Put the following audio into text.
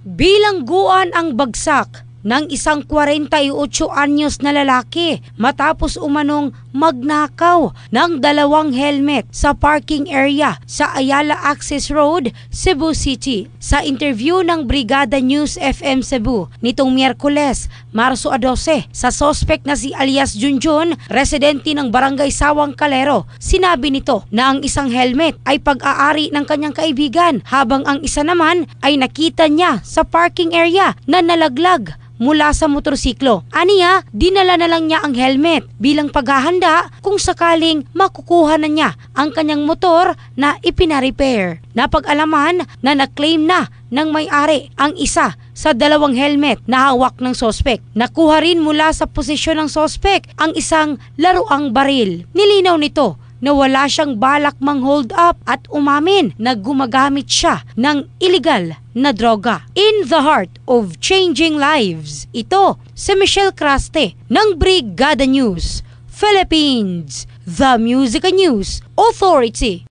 Bilangguan ang bagsak ng isang 48 anyos na lalaki matapos umanong magnakaw ng 2 helmet sa parking area sa Ayala Access Road, Cebu City. Sa interview ng Brigada News FM Cebu nitong Miyerkules, Marso 12, sa suspect na si alias Junjun, residente ng Barangay Sawang Calero, sinabi nito na ang isang helmet ay pag-aari ng kanyang kaibigan habang ang isa naman ay nakita niya sa parking area na nalaglag mula sa motorsiklo. Aniya, dinala na lang niya ang helmet bilang paghahanda kung sakaling makukuha na niya ang kanyang motor na ipinarepair. Napag-alaman na na-claim na ng may-ari ang isa sa 2 helmet na hawak ng sospek. Nakuha rin mula sa posisyon ng sospek ang isang laruang baril. Nilinaw nito na wala siyang balak mang-hold up at umamin na gumagamit siya ng illegal na droga. In the heart of changing lives, ito si Michelle Craste ng Brigada News Philippines, the Music News Authority.